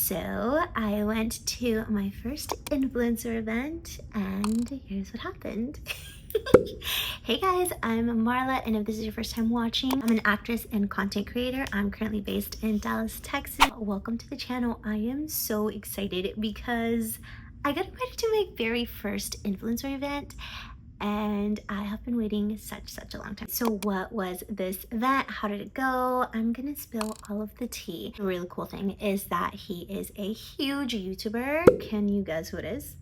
So I went to my first influencer event and here's what happened. Hey guys, I'm Marla, and if this is your first time watching, I'm an actress and content creator. I'm currently based in Dallas, Texas. Welcome to the channel. I am so excited because I got invited to my very first influencer event and I have been waiting such a long time. So what was this event? How did it go? I'm gonna spill all of the tea. The really cool thing is that he is a huge YouTuber. Can you guess who it is?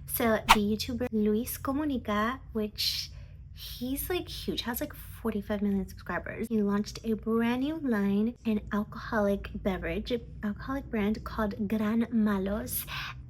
So the YouTuber Luis Comunica, which he's like huge, has like 45 million subscribers. He launched a brand new line, an alcoholic brand called Gran Malos.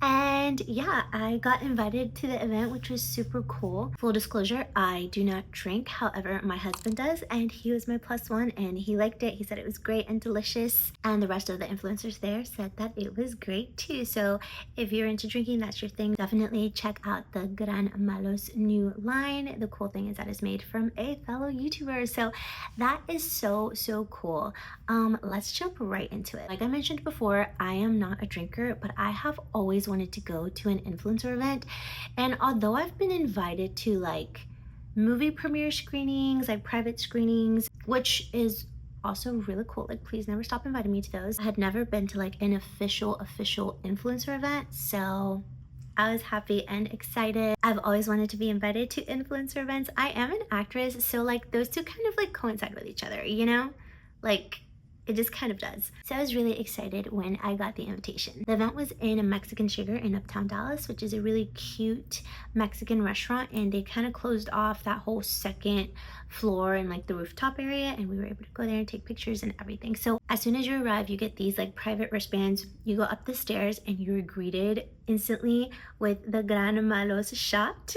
And yeah, I got invited to the event, which was super cool. Full disclosure, I do not drink. However, my husband does, and he was my plus one and he liked it. He said it was great and delicious. And the rest of the influencers there said that it was great too. So if you're into drinking, that's your thing, definitely check out the Gran Malos new line. The cool thing is that it's made from a fellow YouTuber. So that is so cool. Let's jump right into it. Like I mentioned before, I am not a drinker, but I have always wanted to go to an influencer event. And although I've been invited to like movie premiere screenings, like private screenings, which is also really cool, like please never stop inviting me to those, I had never been to like an official influencer event. So I was happy and excited. I've always wanted to be invited to influencer events. I am an actress, so like those two kind of like coincide with each other, you know? Like it just kind of does. So I was really excited when I got the invitation. The event was in a Mexican Sugar in Uptown Dallas, which is a really cute Mexican restaurant, and they kind of closed off that whole second floor and like the rooftop area, and we were able to go there and take pictures and everything. So as soon as you arrive, you get these like private wristbands. You go up the stairs and you're greeted instantly with the Gran Malos shot.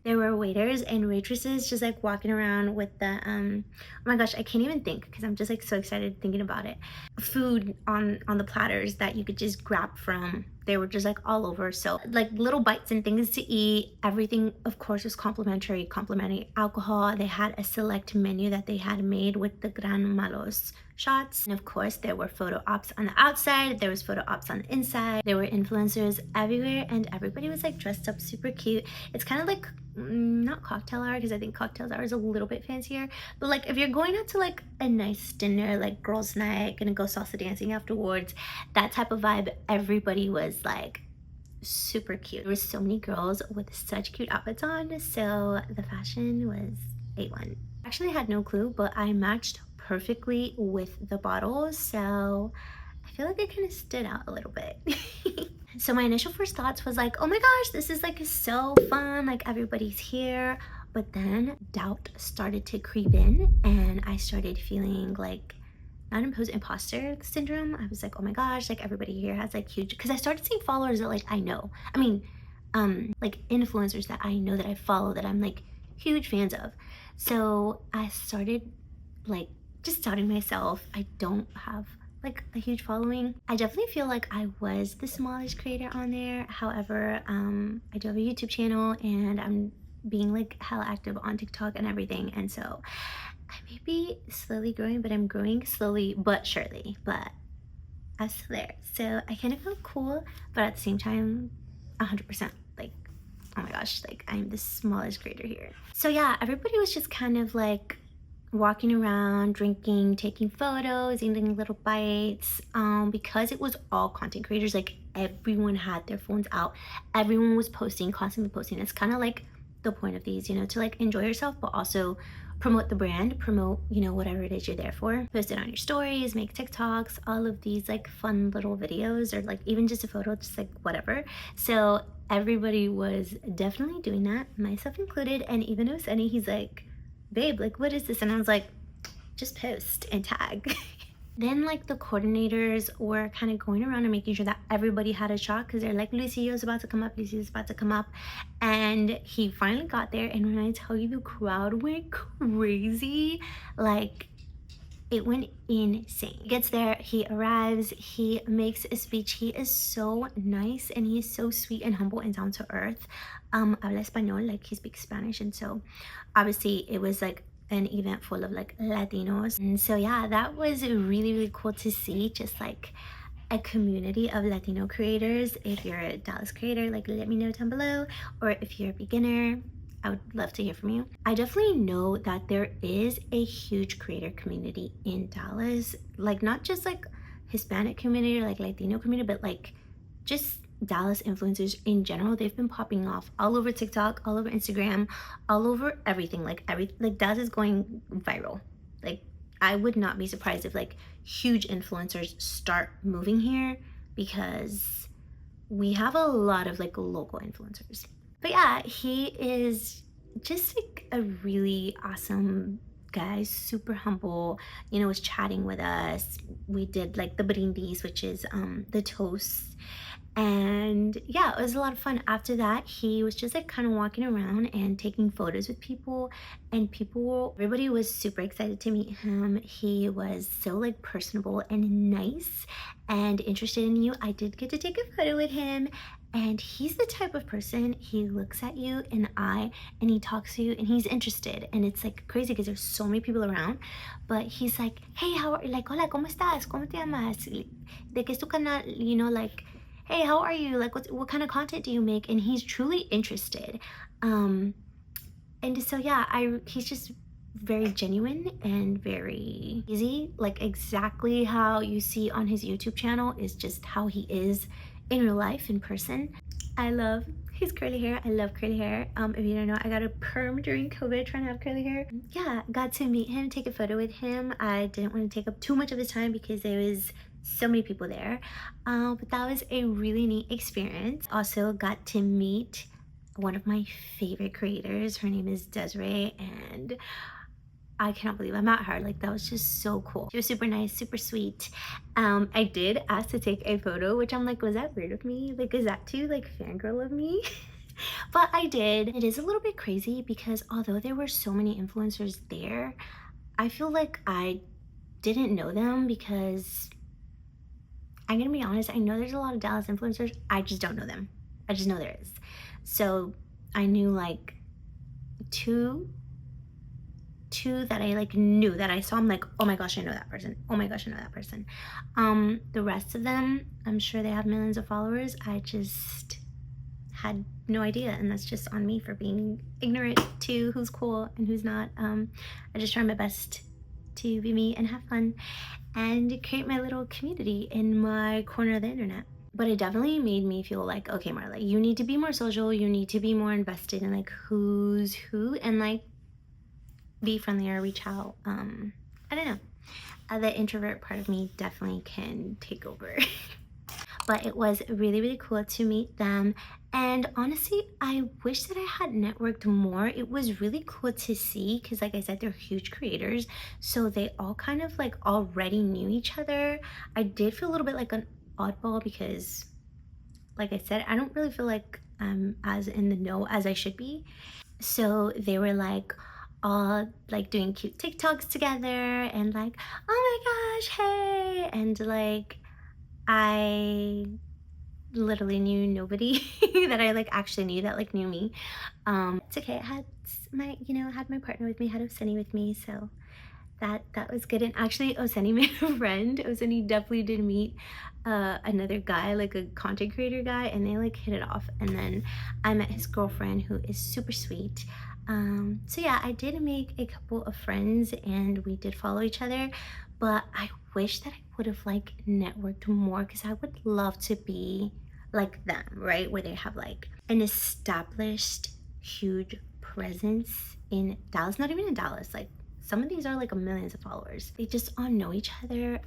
There were waiters and waitresses just like walking around with the oh my gosh, I can't even think because I'm just like so excited thinking about it. Food on the platters that you could just grab from. They were just like all over. So like little bites and things to eat. Everything of course was complimentary alcohol. They had a select menu that they had made with the Gran Malos shots. And of course there were photo ops on the outside, there was photo ops on the inside, there were influencers everywhere, and everybody was like dressed up super cute. It's kind of like not cocktail hour, because I think cocktail hour is a little bit fancier, but like if you're going out to like a nice dinner, like girls night, gonna go salsa dancing afterwards, that type of vibe, everybody was like super cute. There were so many girls with such cute outfits on, so the fashion was A1. Actually I had no clue, but I matched perfectly with the bottles, so I feel like I kind of stood out a little bit. So my initial first thoughts was like, oh my gosh, this is like so fun, like everybody's here. But then doubt started to creep in and I started feeling like imposter syndrome. I was like, oh my gosh, like everybody here has like huge, because I started seeing followers that like I know, I mean like influencers that I know, that I follow, that I'm like huge fans of. So I started like just doubting myself. I don't have like a huge following. I definitely feel like I was the smallest creator on there. However, I do have a YouTube channel and I'm being like hella active on TikTok and everything, and so I may be slowly growing, but I'm growing slowly but surely, but I'm still there. So I kind of felt cool, but at the same time 100% like, oh my gosh, like I'm the smallest creator here. So yeah, everybody was just kind of like walking around, drinking, taking photos, eating little bites, because it was all content creators. Like everyone had their phones out, everyone was posting, constantly posting. It's kind of like the point of these, you know, to like enjoy yourself but also promote the brand, promote, you know, whatever it is you're there for. Post it on your stories, make TikToks, all of these like fun little videos, or like even just a photo, just like whatever. So everybody was definitely doing that, myself included. And even though Sunny, he's like, babe, like what is this? And I was like, just post and tag. Then like the coordinators were kind of going around and making sure that everybody had a shot, because they're like, Luisillo's about to come up, Luisillo's about to come up. And he finally got there, and when I tell you the crowd went crazy, like it went insane. He gets there, he arrives, he makes a speech. He is so nice and he is so sweet and humble and down to earth. Habla español, like he speaks Spanish, and so obviously it was like an event full of like Latinos. And so yeah, that was really cool to see, just like a community of Latino creators. If you're a Dallas creator, like let me know down below, or if you're a beginner, I would love to hear from you. I definitely know that there is a huge creator community in Dallas, like not just like Hispanic community or like Latino community, but like just Dallas influencers in general. They've been popping off all over TikTok, all over Instagram, all over everything. Like Dallas is going viral. Like I would not be surprised if like huge influencers start moving here, because we have a lot of like local influencers. But yeah, he is just like a really awesome guy, super humble, you know, was chatting with us. We did like the brindis, which is the toast. And yeah, it was a lot of fun. After that, he was just like kind of walking around and taking photos with people, and everybody was super excited to meet him. He was so like personable and nice and interested in you. I did get to take a photo with him, and he's the type of person, he looks at you in the eye and he talks to you and he's interested. And it's like crazy because there's so many people around, but he's like, hey, how are you? Like, hola, ¿cómo estás? ¿Cómo te llamas? ¿De qué es tu canal? You know, like, hey, how are you? Like, what kind of content do you make? And he's truly interested. And so yeah, he's just very genuine and very easy, like exactly how you see on his YouTube channel is just how he is in real life, in person. I love his curly hair. I love curly hair. If you don't know, I got a perm during COVID trying to have curly hair. Yeah, got to meet him, take a photo with him. I didn't want to take up too much of his time because there was so many people there, but that was a really neat experience. Also got to meet one of my favorite creators. Her name is Desiree, and I cannot believe I met her. Like, that was just so cool. She was super nice, super sweet. I did ask to take a photo, which I'm like, was that weird of me? Like, is that too like fangirl of me? But I did. It is a little bit crazy because although there were so many influencers there, I feel like I didn't know them, because I'm gonna be honest, I know there's a lot of Dallas influencers, I just don't know them. I just know there is. So I knew like two that I like knew, that I saw, I'm like, oh my gosh, I know that person. Oh my gosh, I know that person. The rest of them, I'm sure they have millions of followers. I just had no idea, and that's just on me for being ignorant to who's cool and who's not. I just try my best to be me and have fun and create my little community in my corner of the internet. But it definitely made me feel like, okay, Marla, you need to be more social, you need to be more invested in like who's who, and like be friendlier, reach out. I don't know. The introvert part of me definitely can take over. But it was really, really cool to meet them. And honestly, I wish that I had networked more. It was really cool to see because, like I said, they're huge creators. So they all kind of like already knew each other. I did feel a little bit like an oddball because, like I said, I don't really feel like I'm as in the know as I should be. So they were like all like doing cute TikToks together and like, oh my gosh, hey. And like, I literally knew nobody that I like actually knew that like knew me. It's okay. I had my, you know, I had my partner with me, had Oseni with me, so that was good. And actually Oseni made a friend. Oseni definitely did meet another guy, like a content creator guy, and they like hit it off. And then I met his girlfriend, who is super sweet. So yeah, I did make a couple of friends and we did follow each other, but I wish that I would have like networked more, because I would love to be like them, right? Where they have like an established huge presence in Dallas, not even in Dallas, like some of these are like millions of followers. They just all know each other.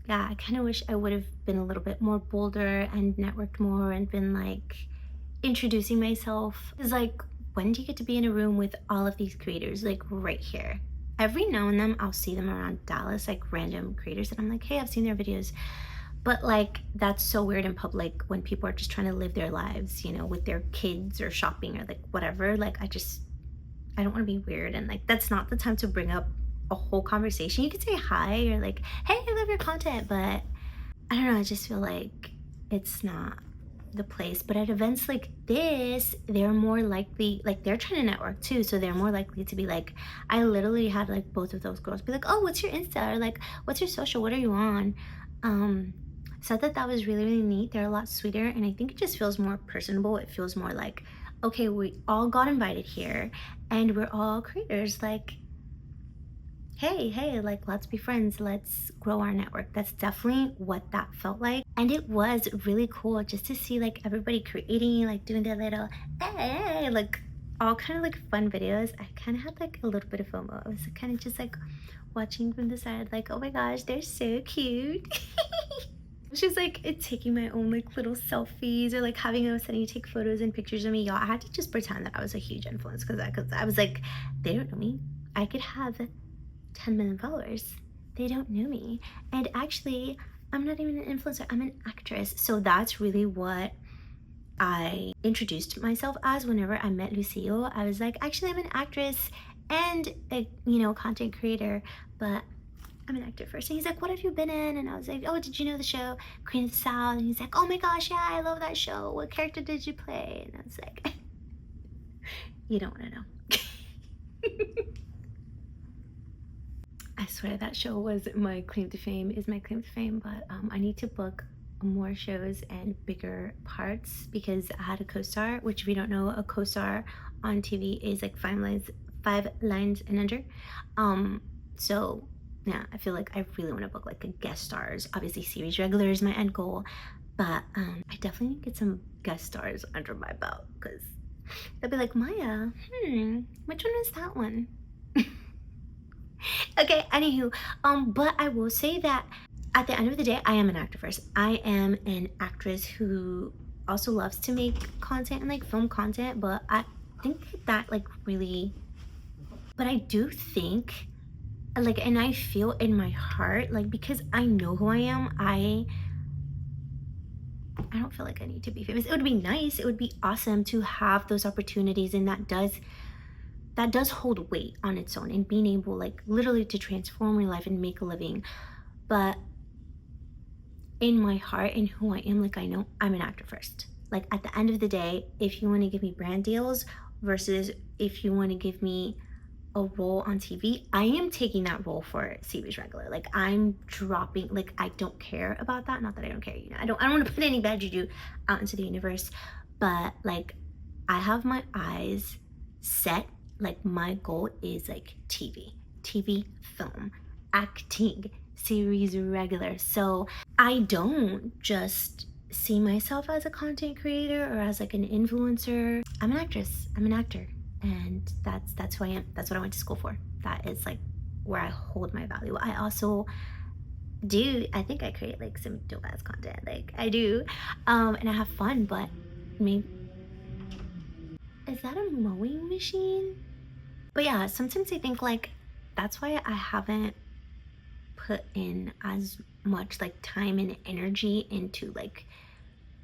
Yeah, I kind of wish I would have been a little bit more bolder and networked more and been like introducing myself. It's like, when do you get to be in a room with all of these creators like right here? Every now and then I'll see them around Dallas, like random creators, and I'm like, hey, I've seen their videos. But like, that's so weird in public when people are just trying to live their lives, you know, with their kids or shopping or like whatever. Like, I don't want to be weird, and like that's not the time to bring up a whole conversation. You could say hi or like, hey, I love your content, but I don't know, I just feel like it's not the place. But at events like this, they're more likely, like they're trying to network too, so they're more likely to be like, I literally had like both of those girls be like, oh, what's your Insta, or like, what's your social, what are you on? So I thought that was really, really neat. They're a lot sweeter, and I think it just feels more personable. It feels more like, okay, we all got invited here and we're all creators. Like, hey, like, let's be friends, let's grow our network. That's definitely what that felt like. And it was really cool just to see like everybody creating, like doing their little hey, like all kind of like fun videos. I kind of had like a little bit of FOMO. I was kind of just like watching from the side, like, oh my gosh, they're so cute. She's like taking my own like little selfies, or like having a setting to take photos and pictures of me. Y'all, I had to just pretend that I was a huge influence because I was like, they don't know me. I could have 10 million followers. They don't know me. And actually, I'm not even an influencer, I'm an actress. So that's really what I introduced myself as whenever I met Lucille. I was like, actually, I'm an actress and a, you know, content creator, but I'm an actor first. And he's like, what have you been in? And I was like, oh, did you know the show Queen of the South? And he's like, oh my gosh, yeah, I love that show. What character did you play? And I was like, you don't want to know. I swear that show was my claim to fame, is my claim to fame, but I need to book more shows and bigger parts because I had a co-star, which if you don't know, a co-star on TV is like 5 lines and under. So yeah, I feel like I really want to book like a guest stars. Obviously series regular is my end goal, but I definitely need to get some guest stars under my belt because they'll be like, Maya, which one is that one? Okay, anywho, but I will say that at the end of the day, I am an actor first. I am an actress who also loves to make content and like film content, but I think that like really, but I do think like, and I feel in my heart, like, because I know who I am, I don't feel like I need to be famous. It would be nice, it would be awesome to have those opportunities, and that does hold weight on its own, and being able like literally to transform your life and make a living. But in my heart and who I am, like, I know I'm an actor first. Like at the end of the day, if you want to give me brand deals versus if you want to give me a role on TV, I am taking that role for series regular. Like I'm dropping, like I don't care about that. Not that I don't care, you know, I don't want to put any bad juju out into the universe, but like I have my eyes set. Like my goal is like TV, film, acting, series regular. So I don't just see myself as a content creator or as like an influencer. I'm an actress, I'm an actor, and that's who I am. That's what I went to school for. That is like where I hold my value. I also do, I think I create like some dope ass content, like I do, and I have fun. But maybe, is that a mowing machine? But yeah, sometimes I think like that's why I haven't put in as much like time and energy into like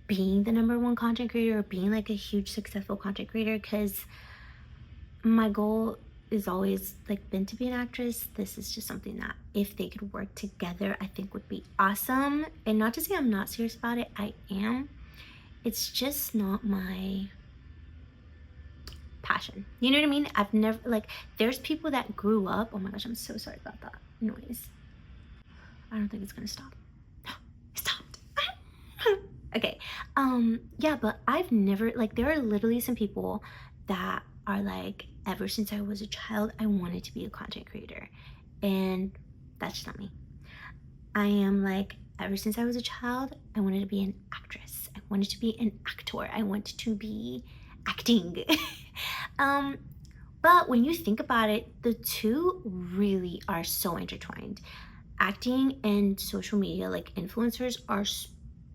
being the #1 content creator or being like a huge successful content creator, because my goal is always like been to be an actress. This is just something that if they could work together, I think would be awesome. And not to say I'm not serious about it, I am. It's just not my passion. You know what I mean? I've never, like, there's people that grew up, oh my gosh, I'm so sorry about that noise. I don't think it's gonna stop. No, it stopped. Okay, yeah, but I've never, like, there are literally some people that are like, ever since I was a child, I wanted to be a content creator, and that's just not me. I am like, ever since I was a child, I wanted to be an actress. I wanted to be an actor. I wanted to be acting. But when you think about it, the two really are so intertwined. Acting and social media, like influencers are,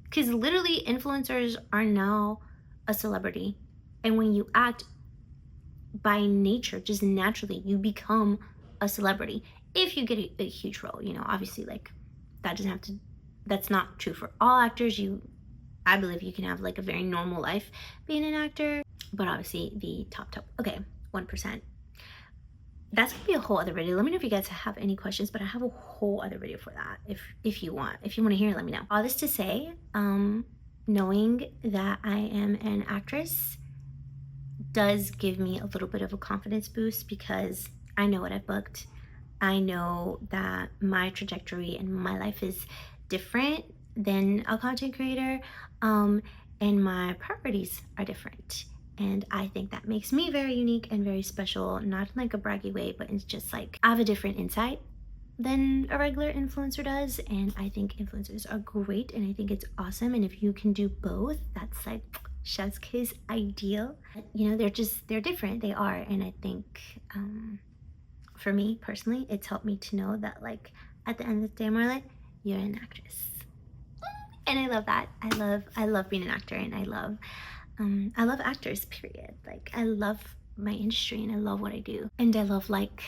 because literally influencers are now a celebrity. And when you act, by nature, just naturally, you become a celebrity. If you get a huge role, you know, obviously like that doesn't have to, that's not true for all actors. I believe you can have like a very normal life being an actor, but obviously the top, okay, 1%. That's gonna be a whole other video. Let me know if you guys have any questions, but I have a whole other video for that. If you want to hear it, let me know. All this to say, knowing that I am an actress does give me a little bit of a confidence boost, because I know what I've booked. I know that my trajectory and my life is different than a content creator, and my priorities are different. And I think that makes me very unique and very special, not in like a braggy way, but it's just like I have a different insight than a regular influencer does. And I think influencers are great, and I think it's awesome. And if you can do both, that's like chef's kiss ideal. You know, they're different. They are. And I think for me personally, it's helped me to know that like at the end of the day, Marla, you're an actress. And I love that. I love being an actor, and I love actors, period. Like I love my industry, and I love what I do, and I love like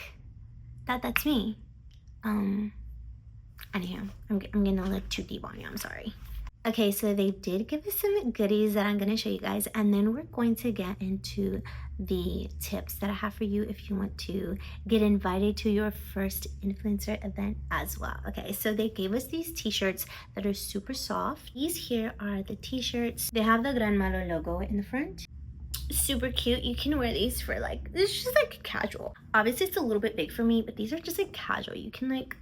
that's me. Anyhow, I'm getting a little too deep on you, I'm sorry. Okay, so they did give us some goodies that I'm going to show you guys, and then we're going to get into the tips that I have for you if you want to get invited to your first influencer event as well. Okay, so they gave us these t-shirts that are super soft. These here are the t-shirts. They have the Gran Malo logo in the front. Super cute. You can wear these for like, this is just like casual. Obviously it's a little bit big for me, but these are just like casual. You can like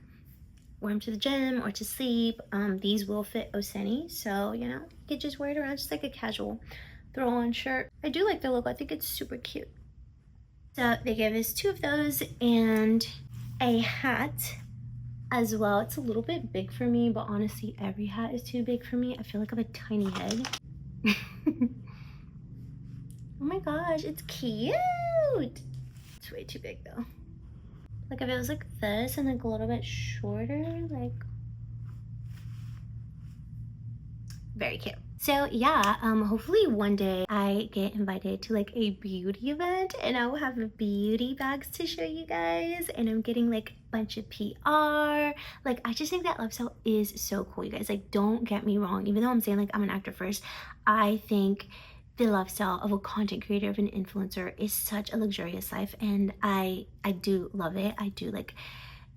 wear them to the gym or to sleep. These will fit Oseni, so you know, you could just wear it around just like a casual throw on shirt. I do like the logo. I think it's super cute. So they gave us 2 of those and a hat as well. It's a little bit big for me, but honestly every hat is too big for me. I feel like I have a tiny head. Oh my gosh, it's cute. It's way too big though. Like if it was like this and like a little bit shorter, like very cute. So yeah, hopefully one day I get invited to like a beauty event, and I will have beauty bags to show you guys, and I'm getting like a bunch of PR. Like I just think that lifestyle is so cool, you guys. Like don't get me wrong, even though I'm saying like I'm an actor first, I think the lifestyle of a content creator, of an influencer, is such a luxurious life, and I do love it. I do like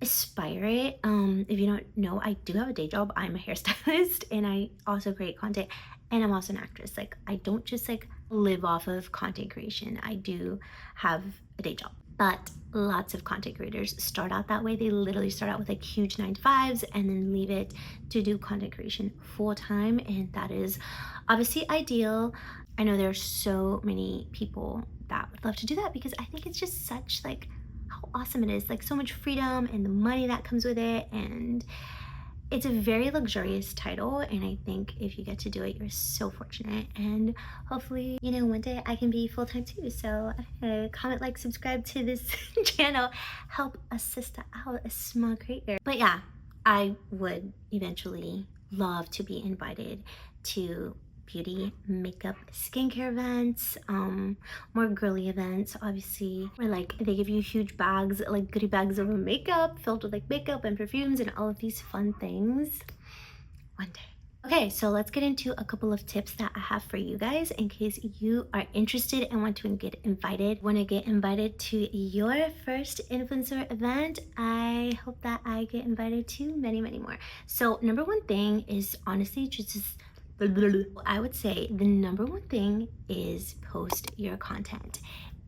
aspire it. If you don't know, I do have a day job. I'm a hairstylist, and I also create content, and I'm also an actress. Like I don't just like live off of content creation. I do have a day job, but lots of content creators start out that way. They literally start out with like huge 9-to-5s and then leave it to do content creation full time, and that is obviously ideal. I know there are so many people that would love to do that, because I think it's just such like how awesome it is, like so much freedom and the money that comes with it, and it's a very luxurious title, and I think if you get to do it, you're so fortunate. And hopefully, you know, one day I can be full-time too. So comment, like, subscribe to this channel, help a sister out, a small creator. But yeah, I would eventually love to be invited to beauty, makeup, skincare events, more girly events, obviously, where like they give you huge bags, like goodie bags of makeup filled with like makeup and perfumes and all of these fun things one day. Okay, so let's get into a couple of tips that I have for you guys in case you are interested and want to get invited to your first influencer event. I hope that I get invited to many, many more. So number one thing is honestly just I would say the number one thing is post your content.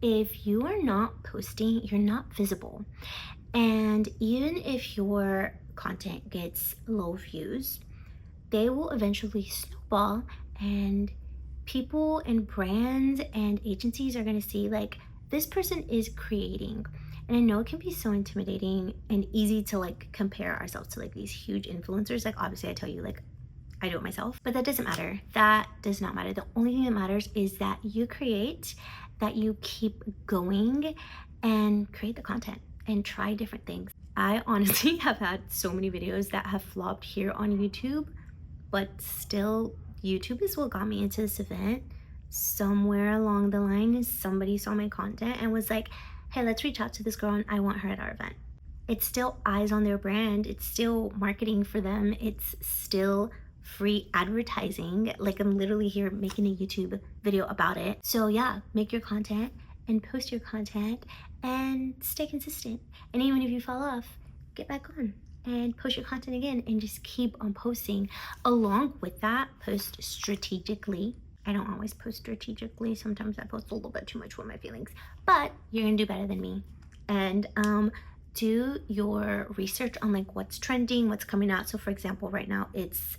If you are not posting, you're not visible. And even if your content gets low views, they will eventually snowball, and people and brands and agencies are going to see like this person is creating. And I know it can be so intimidating and easy to like compare ourselves to like these huge influencers. Like obviously I tell you, like I do it myself, but that doesn't matter. That does not matter. The only thing that matters is that you create, that you keep going and create the content and try different things. I honestly have had so many videos that have flopped here on YouTube, but still YouTube is what got me into this event. Somewhere along the line, somebody saw my content and was like, hey, let's reach out to this girl and I want her at our event. It's still eyes on their brand. It's still marketing for them. It's still free advertising. Like I'm literally here making a YouTube video about it. So yeah, make your content and post your content and stay consistent. And even if you fall off, get back on and post your content again and just keep on posting. Along with that, post strategically. I don't always post strategically. Sometimes I post a little bit too much for my feelings, but you're gonna do better than me. And do your research on like what's trending, what's coming out. So for example, right now it's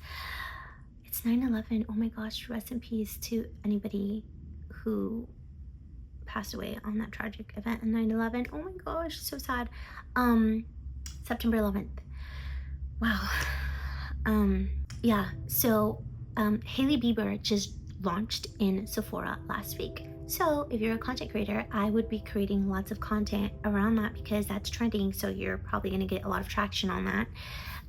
It's 9/11. Oh my gosh, rest in peace to anybody who passed away on that tragic event on 9/11. Oh my gosh, so sad. September 11th. Wow. Yeah, so Hailey Bieber just launched in Sephora last week. So if you're a content creator, I would be creating lots of content around that because that's trending. So you're probably gonna get a lot of traction on that.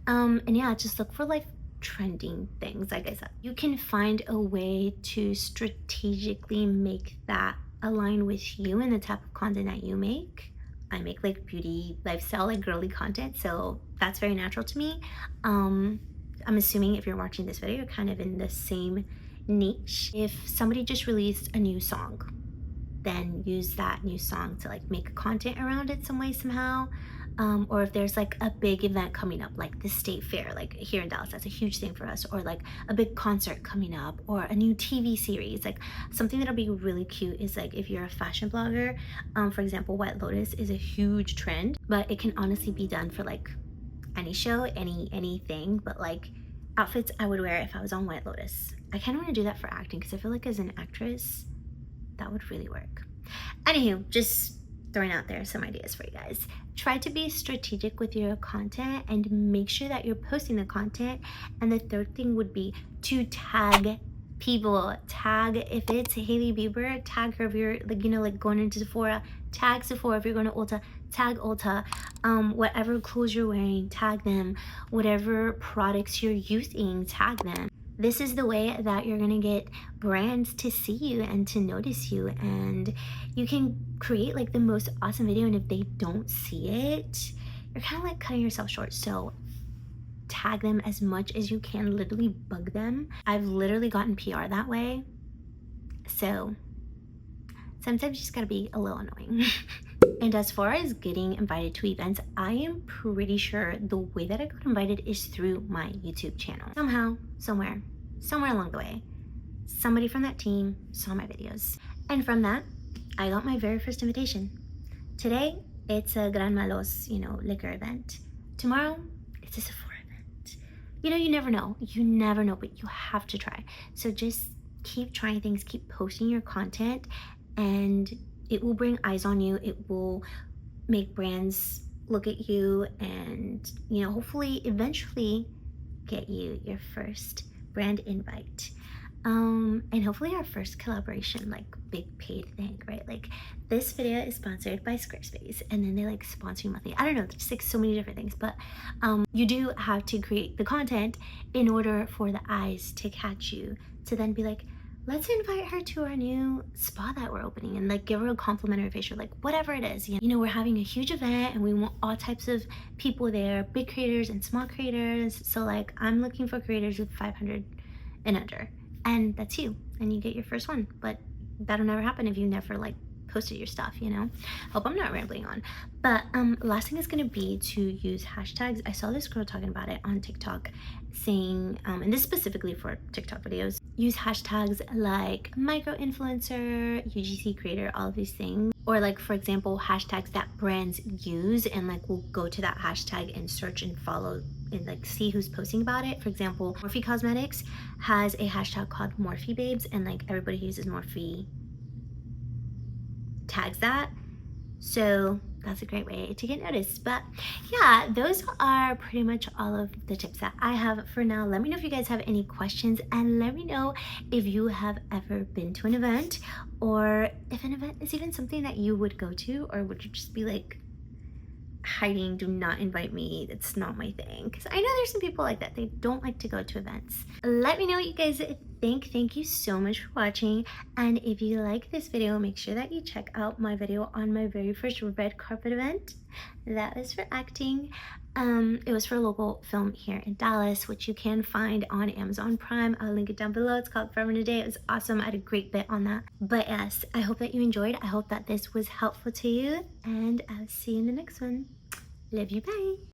And yeah, just look for like trending things. Like I said, you can find a way to strategically make that align with you and the type of content that you make. I make like beauty, lifestyle, like girly content, so that's very natural to me. I'm assuming if you're watching this video, you're kind of in the same niche. If somebody just released a new song, then use that new song to like make content around it some way, somehow. Or if there's like a big event coming up, like the state fair, like here in Dallas, that's a huge thing for us, or like a big concert coming up, or a new TV series. Like something that'll be really cute is like if you're a fashion blogger, for example, White Lotus is a huge trend, but it can honestly be done for like any show, anything, but like outfits I would wear if I was on White Lotus. I kind of want to do that for acting because I feel like as an actress, that would really work. Anywho, just throwing out there some ideas for you guys. Try to be strategic with your content and make sure that you're posting the content. And the third thing would be to tag people. Tag, if it's Hailey Bieber, tag her. If you're like, you know, like going into Sephora, tag Sephora. If you're going to Ulta, tag Ulta. Whatever clothes you're wearing, tag them. Whatever products you're using, tag them. This is the way that you're gonna get brands to see you and to notice you, and you can create like the most awesome video, and if they don't see it, you're kind of like cutting yourself short. So tag them as much as you can, literally bug them. I've literally gotten PR that way, so sometimes you just gotta be a little annoying. And as far as getting invited to events, I am pretty sure the way that I got invited is through my YouTube channel. Somehow, somewhere along the way, somebody from that team saw my videos. And from that, I got my very first invitation. Today, it's a Gran Malos, you know, liquor event. Tomorrow, it's a Sephora event. You know, you never know, but you have to try. So just keep trying things, keep posting your content, and it will bring eyes on you. It will make brands look at you and, you know, hopefully eventually get you your first brand invite. And hopefully our first collaboration, like big paid thing, right? Like this video is sponsored by Squarespace, and then they like sponsor you monthly. I don't know, there's just like so many different things, but you do have to create the content in order for the eyes to catch you, to then be like, let's invite her to our new spa that we're opening, and like give her a complimentary facial, like whatever it is. You know, we're having a huge event and we want all types of people there, big creators and small creators. So like I'm looking for creators with 500 and under, and that's you, and you get your first one. But that'll never happen if you never like posted your stuff, you know. Hope I'm not rambling on. But last thing is gonna be to use hashtags. I saw this girl talking about it on TikTok, saying and this specifically for TikTok videos, use hashtags like micro influencer, UGC creator, all of these things. Or like, for example, hashtags that brands use, and like we'll go to that hashtag and search and follow and like see who's posting about it. For example, Morphe Cosmetics has a hashtag called Morphe Babes, and like everybody who uses Morphe tags that. So that's a great way to get noticed. But yeah, those are pretty much all of the tips that I have for now. Let me know if you guys have any questions, and let me know if you have ever been to an event, or if an event is even something that you would go to, or would you just be like hiding, do not invite me, that's not my thing. Because I know there's some people like that, they don't like to go to events. Let me know what you guys think. Thank you so much for watching, and if you like this video, make sure that you check out my video on my very first red carpet event. That was for acting. It was for a local film here in Dallas, which you can find on Amazon Prime. I'll link it down below. It's called Forever and a Day. It was awesome. I had a great bit on that. But yes, I hope that you enjoyed. I hope that this was helpful to you, and I'll see you in the next one. Love you, bye.